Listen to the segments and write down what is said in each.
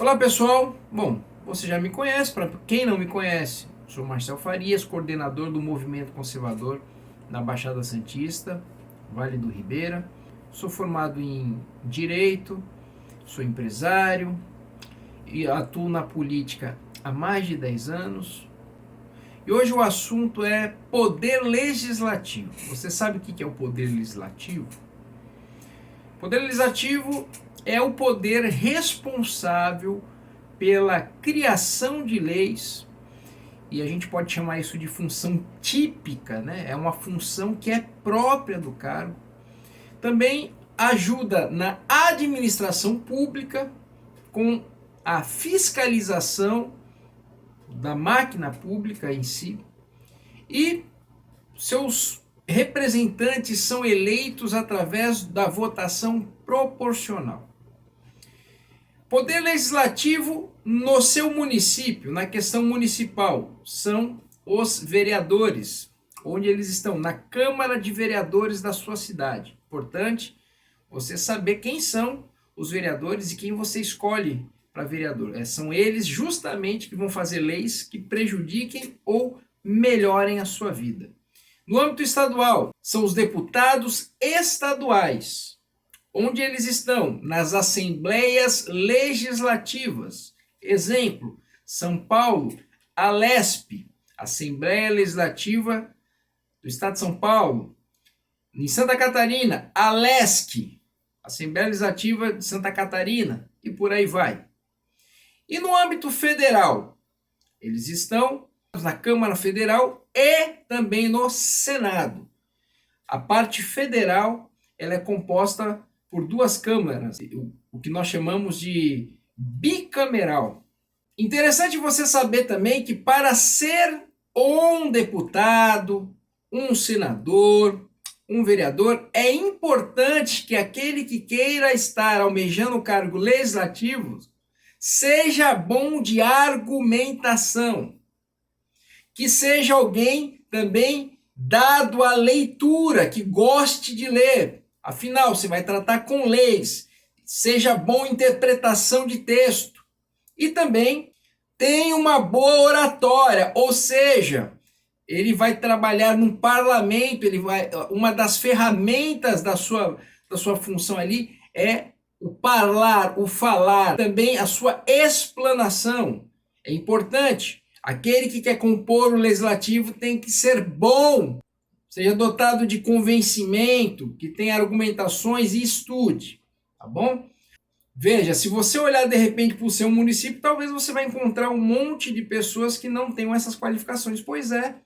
Olá pessoal, bom, você já me conhece, para quem não me conhece, sou Marcel Farias, coordenador do Movimento Conservador na Baixada Santista, Vale do Ribeira. Sou formado em Direito, sou empresário e atuo na política há mais de 10 anos. E hoje o assunto é poder legislativo. Você sabe o que é o poder legislativo? O poder legislativo é o poder responsável pela criação de leis, e a gente pode chamar isso de função típica, né? É uma função que é própria do cargo. Também ajuda na administração pública, com a fiscalização da máquina pública em si, e seus representantes são eleitos através da votação proporcional. Poder legislativo no seu município, na questão municipal, são os vereadores, onde eles estão na Câmara de Vereadores da sua cidade. Importante você saber quem são os vereadores e quem você escolhe para vereador. São eles justamente que vão fazer leis que prejudiquem ou melhorem a sua vida. No âmbito estadual, são os deputados estaduais, onde eles estão nas assembleias legislativas. Exemplo, São Paulo, a LESP, Assembleia Legislativa do Estado de São Paulo. Em Santa Catarina, a LESC, Assembleia Legislativa de Santa Catarina, e por aí vai. E no âmbito federal, eles estão na Câmara Federal e também no Senado. A parte federal, ela é composta por duas câmaras, o que nós chamamos de bicameral. Interessante você saber também que para ser um deputado, um senador, um vereador, é importante que aquele que queira estar almejando o cargo legislativo seja bom de argumentação, que seja alguém também dado à leitura, que goste de ler. Afinal, você vai tratar com leis, seja bom em interpretação de texto. E também tem uma boa oratória, ou seja, ele vai trabalhar num parlamento, uma das ferramentas da sua função ali é o falar, também a sua explanação. É importante. Aquele que quer compor o legislativo tem que ser bom, seja dotado de convencimento, que tenha argumentações e estude, tá bom? Veja, se você olhar de repente para o seu município, talvez você vai encontrar um monte de pessoas que não tenham essas qualificações. Pois é,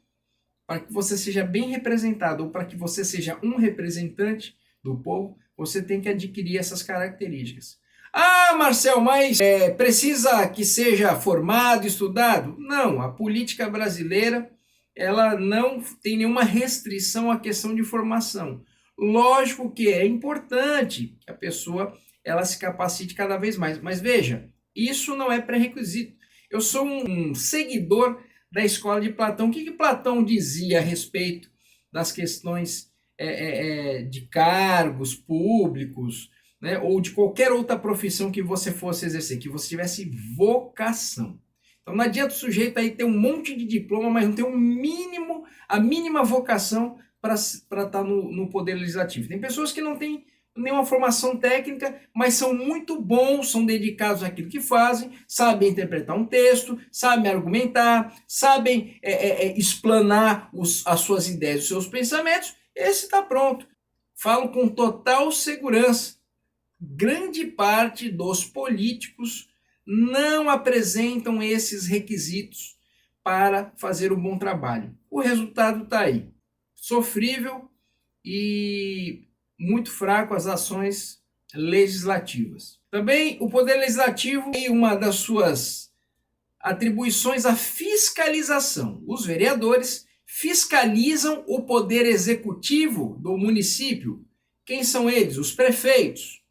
para que você seja bem representado ou para que você seja um representante do povo, você tem que adquirir essas características. Ah, Marcel, mas precisa que seja formado, estudado? Não, a política brasileira ela não tem nenhuma restrição à questão de formação. Lógico que é importante que a pessoa ela se capacite cada vez mais, mas veja, isso não é pré-requisito. Eu sou um seguidor da escola de Platão. O que Platão dizia a respeito das questões de cargos públicos, né, ou de qualquer outra profissão que você fosse exercer, que você tivesse vocação. Então não adianta o sujeito aí ter um monte de diploma, mas não ter a mínima vocação para estar no poder legislativo. Tem pessoas que não têm nenhuma formação técnica, mas são muito bons, são dedicados àquilo que fazem, sabem interpretar um texto, sabem argumentar, sabem explanar as suas ideias, os seus pensamentos. Esse está pronto. Falo com total segurança. Grande parte dos políticos não apresentam esses requisitos para fazer um bom trabalho. O resultado está aí. Sofrível e muito fraco as ações legislativas. Também o Poder Legislativo tem uma das suas atribuições a fiscalização. Os vereadores fiscalizam o Poder Executivo do município. Quem são eles? Os prefeitos.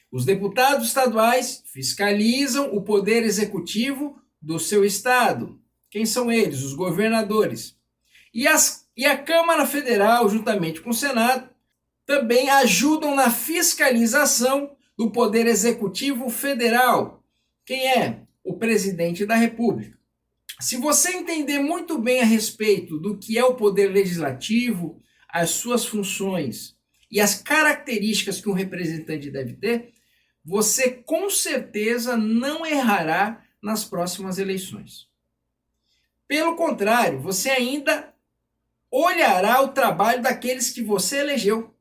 Os deputados estaduais fiscalizam o poder executivo do seu estado. Quem são eles? Os governadores. E a Câmara Federal, juntamente com o Senado, também ajudam na fiscalização do poder executivo federal. quem é o presidente da República. Se você entender muito bem a respeito do que é o poder legislativo, as suas funções e as características que um representante deve ter, você com certeza não errará nas próximas eleições. Pelo contrário, você ainda olhará o trabalho daqueles que você elegeu.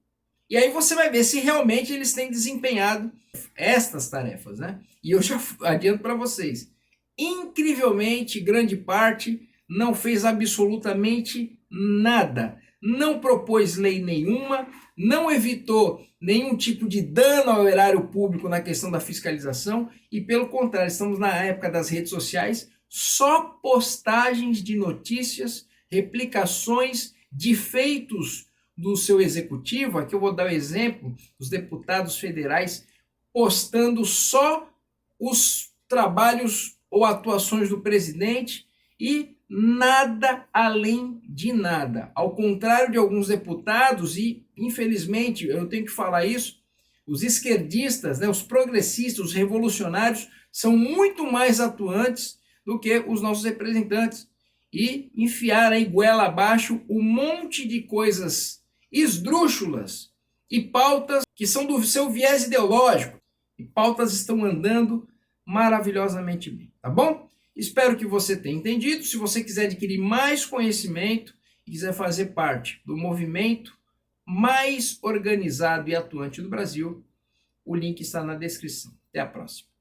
E aí você vai ver se realmente eles têm desempenhado estas tarefas, né? E eu já adianto para vocês, incrivelmente grande parte não fez absolutamente nada. Não propôs lei nenhuma, não evitou nenhum tipo de dano ao erário público na questão da fiscalização e, pelo contrário, estamos na época das redes sociais, só postagens de notícias, replicações de feitos do seu executivo. Aqui eu vou dar o exemplo dos deputados federais postando só os trabalhos ou atuações do presidente e nada além de nada. Ao contrário de alguns deputados, e infelizmente eu tenho que falar isso, os esquerdistas, né, os progressistas, os revolucionários são muito mais atuantes do que os nossos representantes e enfiar aí goela abaixo um monte de coisas esdrúxulas e pautas que são do seu viés ideológico. E pautas estão andando maravilhosamente bem, tá bom? Espero que você tenha entendido. Se você quiser adquirir mais conhecimento e quiser fazer parte do movimento mais organizado e atuante do Brasil, o link está na descrição. Até a próxima.